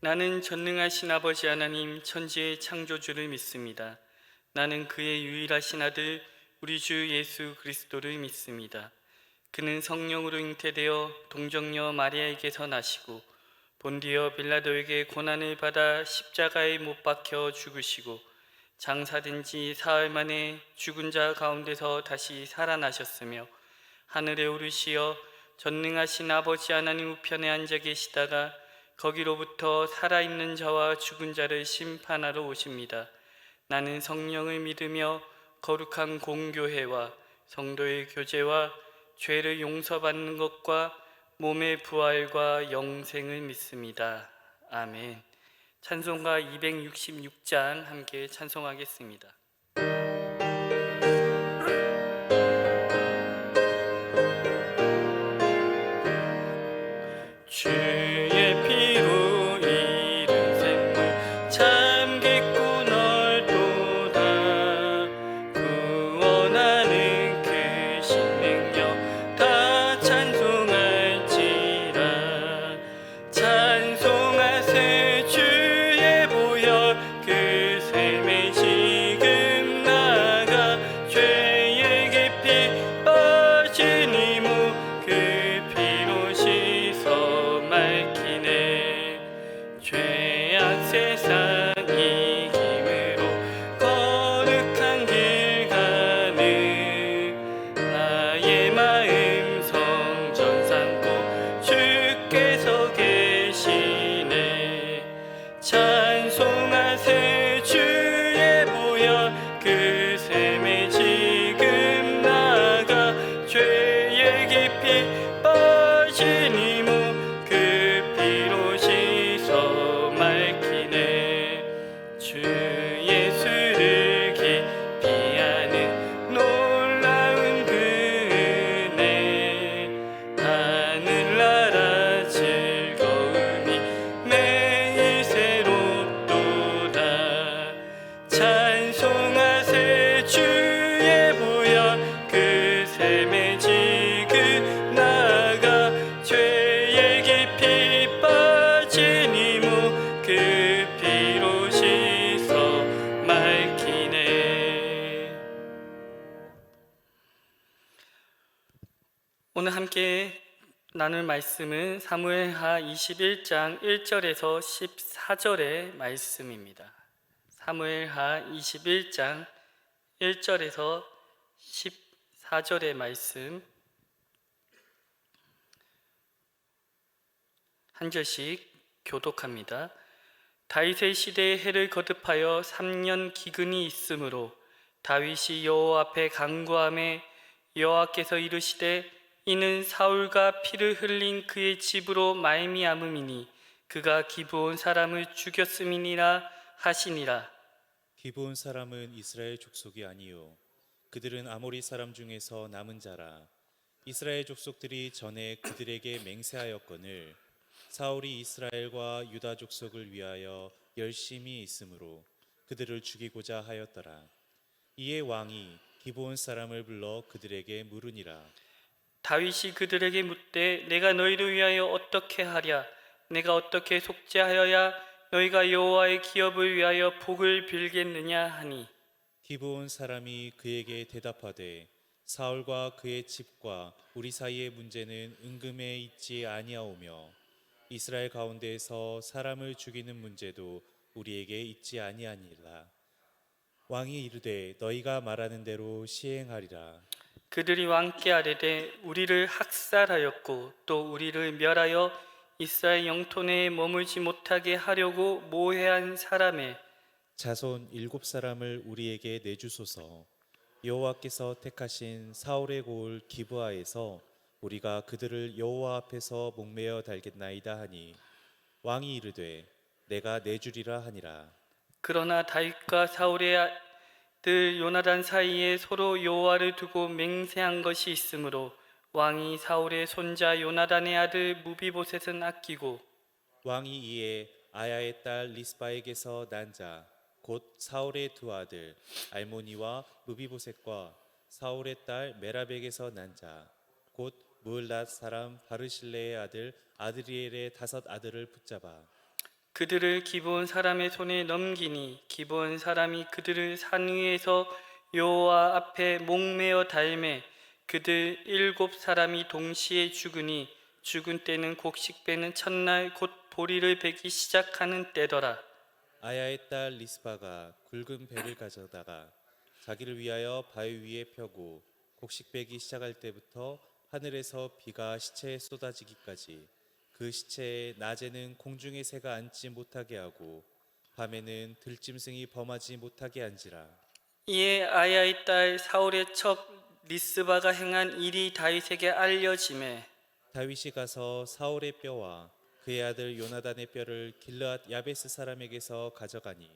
나는 전능하신 아버지 하나님 천지의 창조주를 믿습니다. 나는 그의 유일하신 아들 우리 주 예수 그리스도를 믿습니다. 그는 성령으로 잉태되어 동정녀 마리아에게서 나시고 본디어 빌라도에게 고난을 받아 십자가에 못 박혀 죽으시고 장사된 지 사흘 만에 죽은 자 가운데서 다시 살아나셨으며 하늘에 오르시어 전능하신 아버지 하나님 우편에 앉아 계시다가 거기로부터 살아있는 자와 죽은 자를 심판하러 오십니다. 나는 성령을 믿으며 거룩한 공교회와 성도의 교제와 죄를 용서받는 것과 몸의 부활과 영생을 믿습니다. 아멘. 찬송가 266장 함께 찬송하겠습니다. 주의 피로 이른 샘물 참 깊고 넓도다. 구원하는 크신 능력 다 찬송할지라. 찬송하세 주의 보혈 그 샘에 지금 나가 죄의 깊이 빠진 이무 그 피로 씻어 맑히네. 죄악 세상 이김으로 거룩한 길 가는 나의 마음 성전 삼고 주께서 계시네. 찬송하세 주의 보혈 그 샘에 지금 나가 죄의 깊이 빠진 이무 그 피로 씻어 맑히네. 주 예수를 깊이 아는 놀라운 그 은혜 하늘나라 즐거움이 매일 새롭도다. 찬송하세 주의 보혈 그 샘에 지금 나가 죄의 깊이 빠진 이무 그 피로 씻어 맑히네. 오늘 함께 나눌 말씀은 사무엘하 21장 1절에서 14절의 말씀입니다. 사무엘하 21장 1절에서 14절의 말씀 한 절씩 교독합니다. 다윗의 시대에 해를 거듭하여 3년 기근이 있으므로 다윗이 여호와 앞에 간구하매 여호와께서 이르시되 이는 사울과 피를 흘린 그의 집으로 말미암음이니 그가 기브온 사람을 죽였음이니라 하시니라. 기브온 사람은 이스라엘 족속이 아니요 그들은 아모리 사람 중에서 남은 자라. 이스라엘 족속들이 전에 그들에게 맹세하였거늘 사울이 이스라엘과 유다 족속을 위하여 열심히 있으므로 그들을 죽이고자 하였더라. 이에 왕이 기브온 사람을 불러 그들에게 물으니라. 다윗이 그들에게 묻되 내가 너희를 위하여 어떻게 하랴? 내가 어떻게 속죄하여야 너희가 여호와의 기업을 위하여 복을 빌겠느냐 하니. 기브온 사람이 그에게 대답하되 사울과 그의 집과 우리 사이의 문제는 은금에 있지 아니하오며 이스라엘 가운데에서 사람을 죽이는 문제도 우리에게 있지 아니하니라. 왕이 이르되 너희가 말하는 대로 시행하리라. 그들이 왕께 아뢰되 우리를 학살하였고 또 우리를 멸하여 이스라엘 영토 내에 머물지 못하게 하려고 모해한 사람의 자손 7사람을 우리에게 내주소서. 여호와께서 택하신 사울의 고을 기브아에서 우리가 그들을 여호와 앞에서 목매어 달겠나이다 하니 왕이 이르되 내가 내주리라 하니라. 그러나 다윗과 사울의 아들 요나단 사이에 서로 여호와를 두고 맹세한 것이 있으므로 왕이 사울의 손자 요나단의 아들 무비보셋은 아끼고 왕이 이에 아야의 딸 리스바에게서 난 자 곧 사울의 두 아들 알모니와 무비보셋과 사울의 딸 메라백에서 난 자 곧 무을랏 사람 바르실레의 아들 아드리엘의 5 아들을 붙잡아 그들을 기브온 사람의 손에 넘기니 기브온 사람이 그들을 산 위에서 여호와 앞에 목매어 달매 그들 7사람이 동시에 죽으니 죽은 때는 곡식 베는 첫날 곧 보리를 베기 시작하는 때더라. 아야의 딸 리스바가 굵은 배를 가져다가 자기를 위하여 바위 위에 펴고 곡식 베기 시작할 때부터 하늘에서 비가 시체에 쏟아지기까지 그 시체에 낮에는 공중의 새가 앉지 못하게 하고 밤에는 들짐승이 범하지 못하게 한지라. 이에 아야의 딸 사울의 첩 리스바가 행한 일이 다윗에게 알려지매 다윗이 가서 사울의 뼈와 그의 아들 요나단의 뼈를 길르앗 야베스 사람에게서 가져가니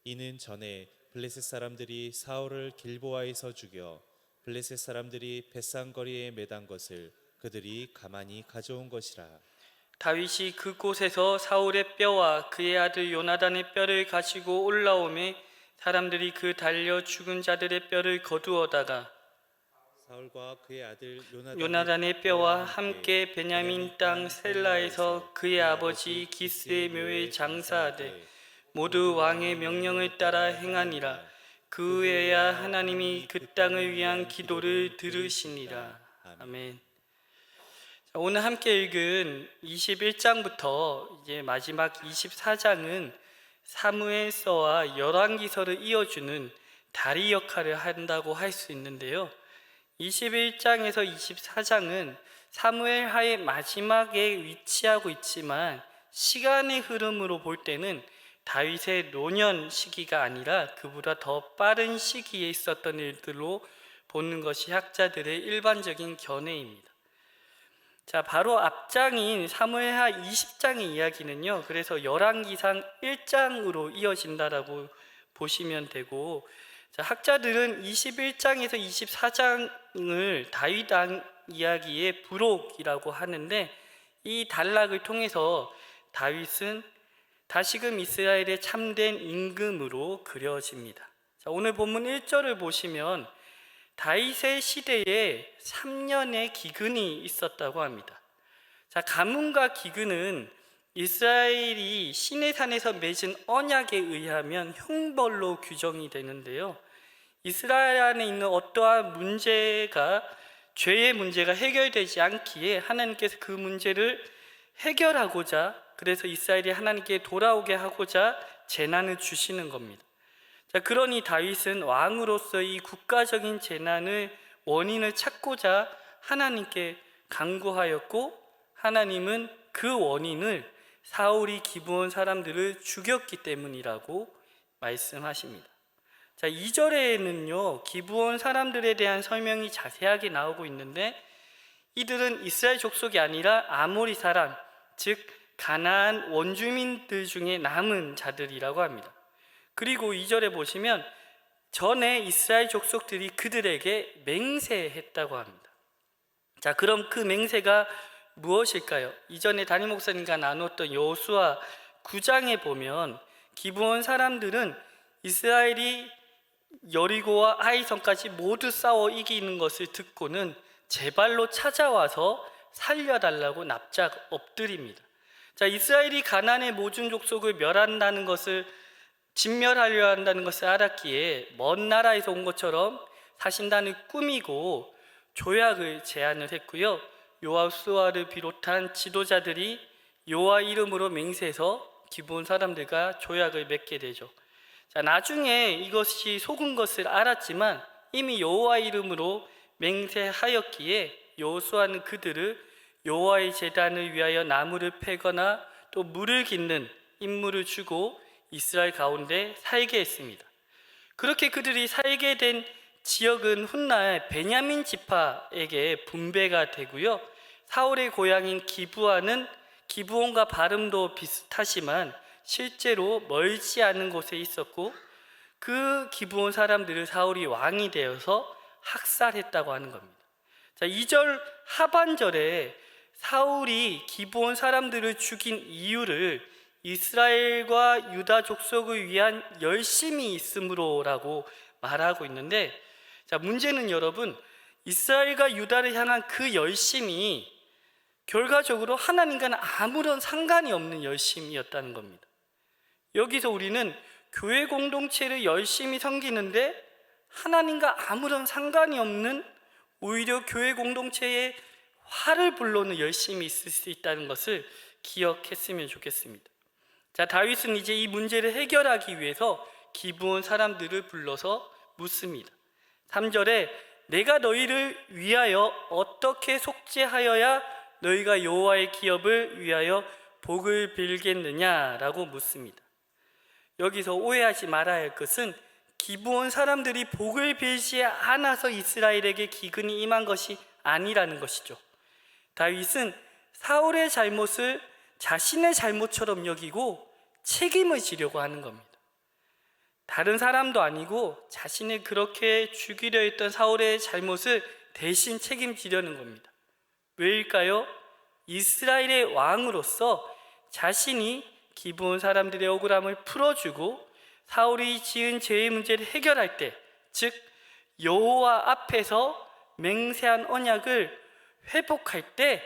이는 전에 블레셋 사람들이 사울을 길보아에서 죽여 블레셋 사람들이 벳산거리에 매단 것을 그들이 가만히 가져온 것이라. 다윗이 그곳에서 사울의 뼈와 그의 아들 요나단의 뼈를 가지고 올라오매 사람들이 그 달려 죽은 자들의 뼈를 거두어다가 사울과 그의 아들 요나단의 뼈와 함께 베냐민 땅 셀라에서 그의 아버지 기스의 묘에 장사하되 모두 왕의 명령을 따라 행하니라. 그 후에야 하나님이 그 땅을 위한 기도를 들으시니라. 아멘. 자, 오늘 함께 읽은 21장부터 이제 마지막 24장은 사무엘서와 열왕기서를 이어주는 다리 역할을 한다고 할 수 있는데요. 21장에서 24장은 사무엘하의 마지막에 위치하고 있지만 시간의 흐름으로 볼 때는 다윗의 노년 시기가 아니라 그보다 더 빠른 시기에 있었던 일들로 보는 것이 학자들의 일반적인 견해입니다. 자, 바로 앞장인 사무엘하 20장의 이야기는요, 그래서 열왕기상 1장으로 이어진다라고 보시면 되고, 자, 학자들은 21장에서 24장을 다윗 왕 이야기의 부록이라고 하는데, 이 단락을 통해서 다윗은 다시금 이스라엘의 참된 임금으로 그려집니다. 자, 오늘 본문 1절을 보시면 다윗의 시대에 3년의 기근이 있었다고 합니다. 자, 가뭄과 기근은 이스라엘이 시내산에서 맺은 언약에 의하면 형벌로 규정이 되는데요. 이스라엘 안에 있는 어떠한 문제가 죄의 문제가 해결되지 않기에 하나님께서 그 문제를 해결하고자, 그래서 이스라엘이 하나님께 돌아오게 하고자 재난을 주시는 겁니다. 자, 그러니 다윗은 왕으로서 이 국가적인 재난을 원인을 찾고자 하나님께 간구하였고, 하나님은 그 원인을 사울이 기브온 사람들을 죽였기 때문이라고 말씀하십니다. 자, 2절에는요 기브온 사람들에 대한 설명이 자세하게 나오고 있는데, 이들은 이스라엘 족속이 아니라 아모리 사람, 즉 가나안 원주민들 중에 남은 자들이라고 합니다. 그리고 2절에 보시면 전에 이스라엘 족속들이 그들에게 맹세했다고 합니다. 자, 그럼 그 맹세가 무엇일까요? 이전에 담임 목사님과 나눴던 여호수아 9장에 보면 기브온 사람들은 이스라엘이 여리고와 아이성까지 모두 싸워 이기는 것을 듣고는 제발로 찾아와서 살려달라고 납작 엎드립니다. 자, 이스라엘이 가나안의 모든 족속을 멸한다는 것을 진멸하려 한다는 것을 알았기에 먼 나라에서 온 것처럼 사신단을 꾸미고 조약을 제안을 했고요. 여호수아를 비롯한 지도자들이 여호와 이름으로 맹세해서 기브온 사람들과 조약을 맺게 되죠. 자, 나중에 이것이 속은 것을 알았지만 이미 여호와 이름으로 맹세하였기에 여호수아는 그들을 여호와의 제단을 위하여 나무를 패거나 또 물을 깃는 임무를 주고 이스라엘 가운데 살게 했습니다. 그렇게 그들이 살게 된 지역은 훗날 베냐민 지파에게 분배가 되고요. 사울의 고향인 기브아는 기브온과 발음도 비슷하지만 실제로 멀지 않은 곳에 있었고, 그 기브온 사람들을 사울이 왕이 되어서 학살했다고 하는 겁니다. 자, 2절 하반절에 사울이 기브온 사람들을 죽인 이유를 이스라엘과 유다 족속을 위한 열심이 있음으로라고 말하고 있는데, 자, 문제는 여러분, 이스라엘과 유다를 향한 그 열심이 결과적으로 하나님과는 아무런 상관이 없는 열심이었다는 겁니다. 여기서 우리는 교회 공동체를 열심히 섬기는데 하나님과 아무런 상관이 없는, 오히려 교회 공동체에 화를 불러는 열심히 있을 수 있다는 것을 기억했으면 좋겠습니다. 자, 다윗은 이제 이 문제를 해결하기 위해서 기브온 사람들을 불러서 묻습니다. 3절에 내가 너희를 위하여 어떻게 속죄하여야 너희가 여호와의 기업을 위하여 복을 빌겠느냐라고 묻습니다. 여기서 오해하지 말아야 할 것은 기브온 사람들이 복을 빌지 않아서 이스라엘에게 기근이 임한 것이 아니라는 것이죠. 다윗은 사울의 잘못을 자신의 잘못처럼 여기고 책임을 지려고 하는 겁니다. 다른 사람도 아니고 자신을 그렇게 죽이려 했던 사울의 잘못을 대신 책임지려는 겁니다. 왜일까요? 이스라엘의 왕으로서 자신이 기브온 사람들의 억울함을 풀어주고 사울이 지은 죄의 문제를 해결할 때, 즉 여호와 앞에서 맹세한 언약을 회복할 때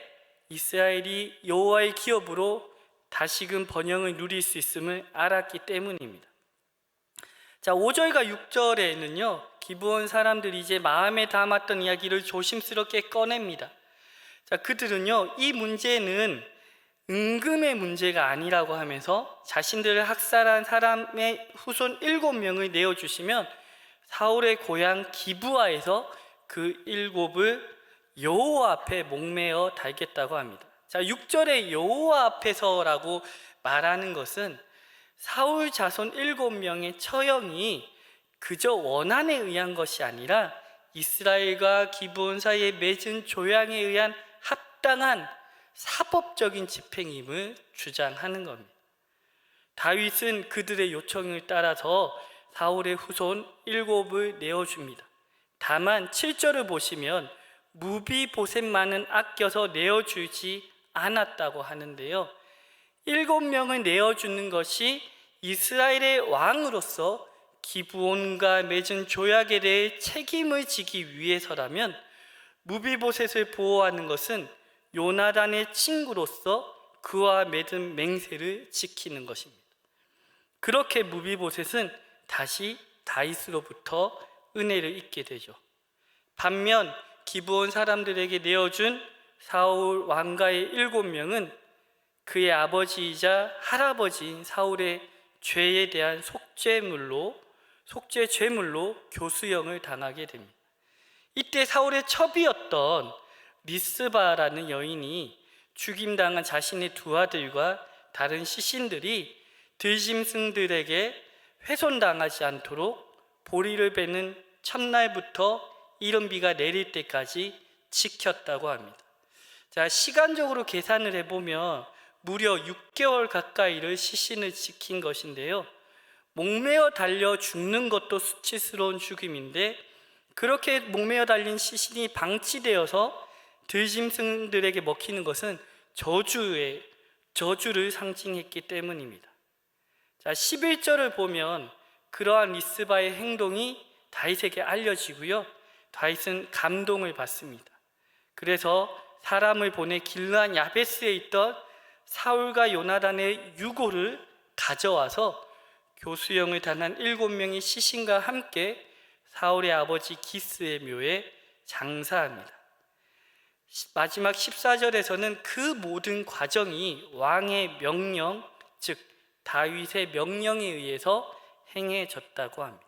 이스라엘이 여호와의 기업으로 다시금 번영을 누릴 수 있음을 알았기 때문입니다. 자, 5절과 6절에는요 기브온 사람들이 이제 마음에 담았던 이야기를 조심스럽게 꺼냅니다. 자, 그들은요 이 문제는 은금의 문제가 아니라고 하면서 자신들을 학살한 사람의 후손 7명을 내어주시면 사울의 고향 기브아에서 그 7을 여호와 앞에 목매어 달겠다고 합니다. 자, 6절에 여호와 앞에서라고 말하는 것은 사울 자손 7명의 처형이 그저 원한에 의한 것이 아니라 이스라엘과 기브온 사이에 맺은 조약에 의한 합당한 사법적인 집행임을 주장하는 겁니다. 다윗은 그들의 요청을 따라서 사울의 후손 7을 내어줍니다. 다만 7절을 보시면 무비보셋만은 아껴서 내어주지 않았다고 하는데요, 7명을 내어주는 것이 이스라엘의 왕으로서 기브온과 맺은 조약에 대해 책임을 지기 위해서라면 무비보셋을 보호하는 것은 요나단의 친구로서 그와 맺은 맹세를 지키는 것입니다. 그렇게 무비보셋은 다시 다윗으로부터 은혜를 입게 되죠. 반면 기브온 사람들에게 내어준 사울 왕가의 7명은 그의 아버지이자 할아버지인 사울의 죄에 대한 속죄 제물로 교수형을 당하게 됩니다. 이때 사울의 첩이었던 리스바라는 여인이 죽임당한 자신의 두 아들과 다른 시신들이 들짐승들에게 훼손당하지 않도록 보리를 베는 첫날부터 이른 비가 내릴 때까지 지켰다고 합니다. 자, 시간적으로 계산을 해보면 무려 6개월 가까이를 시신을 지킨 것인데요, 목매어 달려 죽는 것도 수치스러운 죽임인데 그렇게 목매어 달린 시신이 방치되어서 들짐승들에게 먹히는 것은 저주를 상징했기 때문입니다. 자, 11절을 보면 그러한 리스바의 행동이 다윗에게 알려지고요, 다윗은 감동을 받습니다. 그래서 사람을 보내 길르한 야베스에 있던 사울과 요나단의 유골을 가져와서 교수형을 당한 7명의 시신과 함께 사울의 아버지 기스의 묘에 장사합니다. 마지막 14절에서는 그 모든 과정이 왕의 명령, 즉 다윗의 명령에 의해서 행해졌다고 합니다.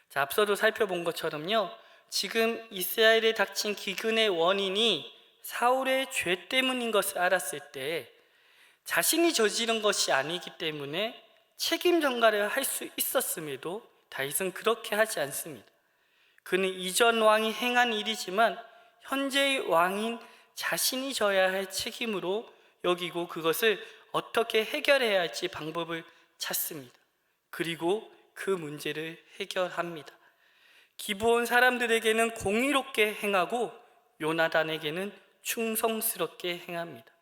자, 앞서도 살펴본 것처럼요, 지금 이스라엘에 닥친 기근의 원인이 사울의 죄 때문인 것을 알았을 때 자신이 저지른 것이 아니기 때문에 책임 전가를 할 수 있었음에도 다윗은 그렇게 하지 않습니다. 그는 이전 왕이 행한 일이지만 현재의 왕인 자신이 져야 할 책임으로 여기고 그것을 어떻게 해결해야 할지 방법을 찾습니다. 그리고 그 문제를 해결합니다. 기브온 사람들에게는 공의롭게 행하고 요나단에게는 충성스럽게 행합니다.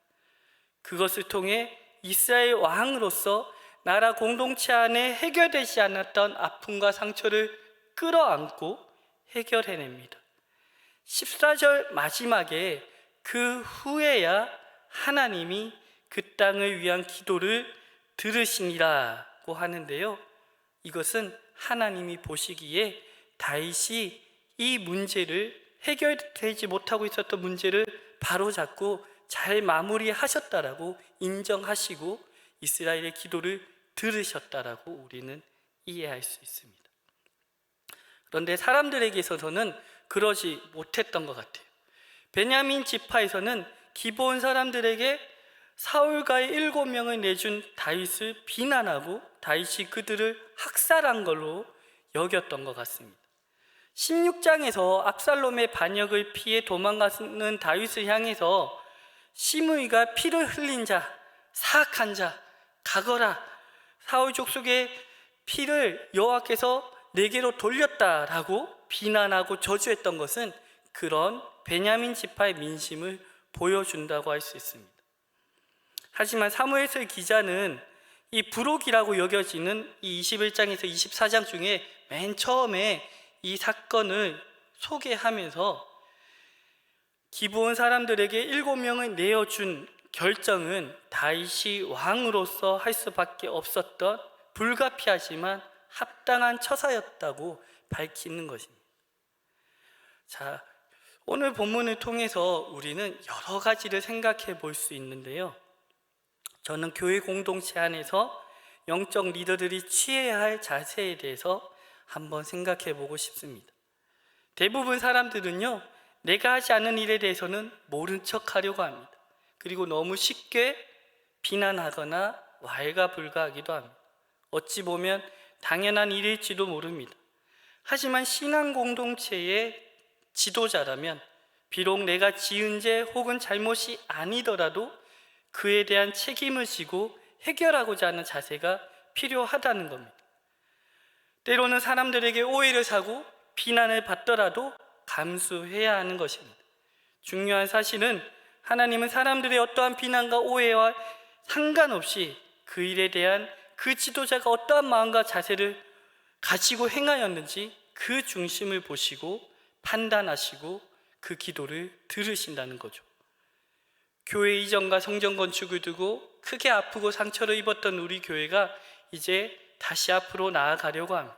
그것을 통해 이스라엘 왕으로서 나라 공동체 안에 해결되지 않았던 아픔과 상처를 끌어안고 해결해냅니다. 14절 마지막에 그 후에야 하나님이 그 땅을 위한 기도를 들으시니라고 하는데요. 이것은 하나님이 보시기에 다윗이 이 문제를 해결되지 못하고 있었던 문제를 바로잡고 잘 마무리하셨다라고 인정하시고 이스라엘의 기도를 들으셨다라고 우리는 이해할 수 있습니다. 그런데 사람들에게 있어서는 그러지 못했던 것 같아요. 베냐민 지파에서는 기브온 사람들에게 사울과의 7명을 내준 다윗을 비난하고 다윗이 그들을 학살한 걸로 여겼던 것 같습니다. 16장에서 압살롬의 반역을 피해 도망가는 다윗을 향해서 시므이가 피를 흘린 자, 사악한 자, 가거라. 사울 족속의 피를 여호와께서 내게로 돌렸다라고 비난하고 저주했던 것은 그런 베냐민 지파의 민심을 보여준다고 할 수 있습니다. 하지만 사무엘서 기자는 이 부록이라고 여겨지는 이 21장에서 24장 중에 맨 처음에 이 사건을 소개하면서 기브온 사람들에게 7명을 내어준 결정은 다윗이 왕으로서 할 수밖에 없었던 불가피하지만 합당한 처사였다고 밝히는 것입니다. 자, 오늘 본문을 통해서 우리는 여러 가지를 생각해 볼 수 있는데요. 저는 교회 공동체 안에서 영적 리더들이 취해야 할 자세에 대해서 한번 생각해 보고 싶습니다. 대부분 사람들은요, 내가 하지 않는 일에 대해서는 모른 척 하려고 합니다. 그리고 너무 쉽게 비난하거나 왈가불가하기도 합니다. 어찌 보면 당연한 일일지도 모릅니다. 하지만 신앙 공동체의 지도자라면 비록 내가 지은 죄 혹은 잘못이 아니더라도 그에 대한 책임을 지고 해결하고자 하는 자세가 필요하다는 겁니다. 때로는 사람들에게 오해를 사고 비난을 받더라도 감수해야 하는 것입니다. 중요한 사실은 하나님은 사람들의 어떠한 비난과 오해와 상관없이 그 일에 대한 그 지도자가 어떠한 마음과 자세를 가지고 행하였는지 그 중심을 보시고 판단하시고 그 기도를 들으신다는 거죠. 교회 이전과 성전 건축을 두고 크게 아프고 상처를 입었던 우리 교회가 이제 다시 앞으로 나아가려고 합니다.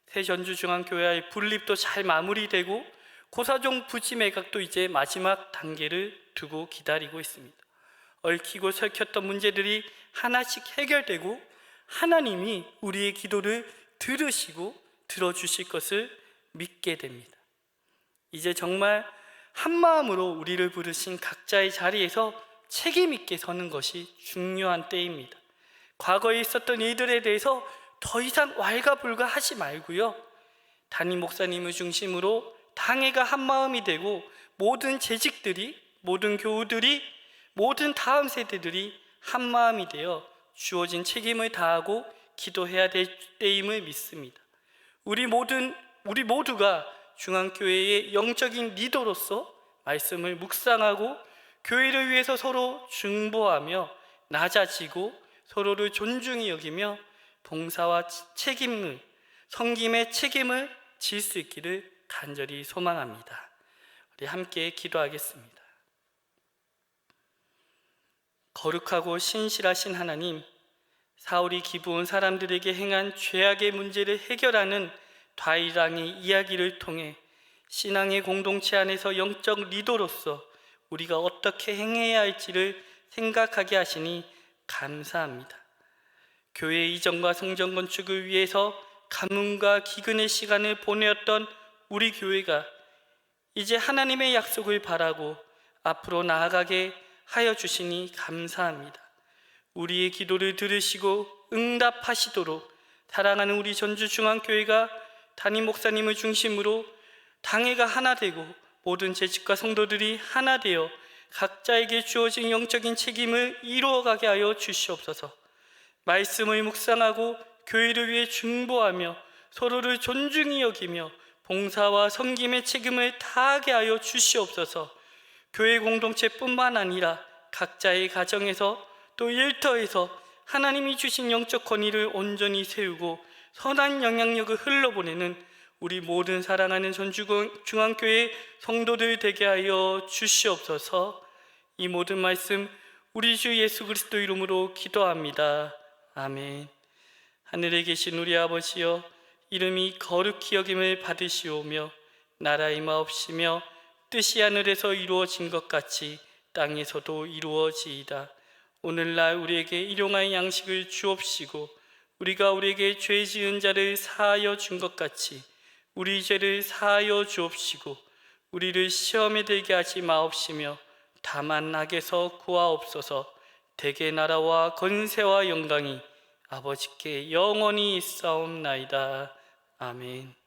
새 전주중앙교회의 분립도 잘 마무리되고 고사종 부지 매각도 이제 마지막 단계를 두고 기다리고 있습니다. 얽히고 설켰던 문제들이 하나씩 해결되고 하나님이 우리의 기도를 들으시고 들어주실 것을 믿게 됩니다. 이제 정말 한마음으로 우리를 부르신 각자의 자리에서 책임 있게 서는 것이 중요한 때입니다. 과거에 있었던 일들에 대해서 더 이상 왈가불가하지 말고요, 담임 목사님을 중심으로 당회가 한마음이 되고 모든 재직들이, 모든 교우들이, 모든 다음 세대들이 한마음이 되어 주어진 책임을 다하고 기도해야 될 때임을 믿습니다. 우리 모두가 중앙교회의 영적인 리더로서 말씀을 묵상하고 교회를 위해서 서로 중보하며 낮아지고 서로를 존중히 여기며 봉사와 책임을, 섬김의 책임을 질 수 있기를 간절히 소망합니다. 우리 함께 기도하겠습니다. 거룩하고 신실하신 하나님, 사울이 기브온 사람들에게 행한 죄악의 문제를 해결하는 다윗 왕의 이야기를 통해 신앙의 공동체 안에서 영적 리더로서 우리가 어떻게 행해야 할지를 생각하게 하시니 감사합니다. 교회 이전과 성전 건축을 위해서 가뭄과 기근의 시간을 보내었던 우리 교회가 이제 하나님의 약속을 바라고 앞으로 나아가게 하여 주시니 감사합니다. 우리의 기도를 들으시고 응답하시도록 사랑하는 우리 전주중앙교회가 담임 목사님을 중심으로 당회가 하나 되고 모든 재직과 성도들이 하나 되어 각자에게 주어진 영적인 책임을 이루어가게 하여 주시옵소서. 말씀을 묵상하고 교회를 위해 중보하며 서로를 존중히 여기며 봉사와 섬김의 책임을 다하게 하여 주시옵소서. 교회 공동체뿐만 아니라 각자의 가정에서 또 일터에서 하나님이 주신 영적 권위를 온전히 세우고 선한 영향력을 흘러보내는 우리 모든 사랑하는 전주중앙교회 성도들 되게 하여 주시옵소서. 이 모든 말씀 우리 주 예수 그리스도 이름으로 기도합니다. 아멘. 하늘에 계신 우리 아버지여, 이름이 거룩히 여김을 받으시오며 나라 임하옵시며 뜻이 하늘에서 이루어진 것 같이 땅에서도 이루어지이다. 오늘날 우리에게 일용할 양식을 주옵시고 우리가 우리에게 죄 지은 자를 사하여 준 것 같이 우리 죄를 사하여 주옵시고 우리를 시험에 들게 하지 마옵시며 다만 악에서 구하옵소서. 대개 나라와 권세와 영광이 아버지께 영원히 있사옵나이다. 아멘.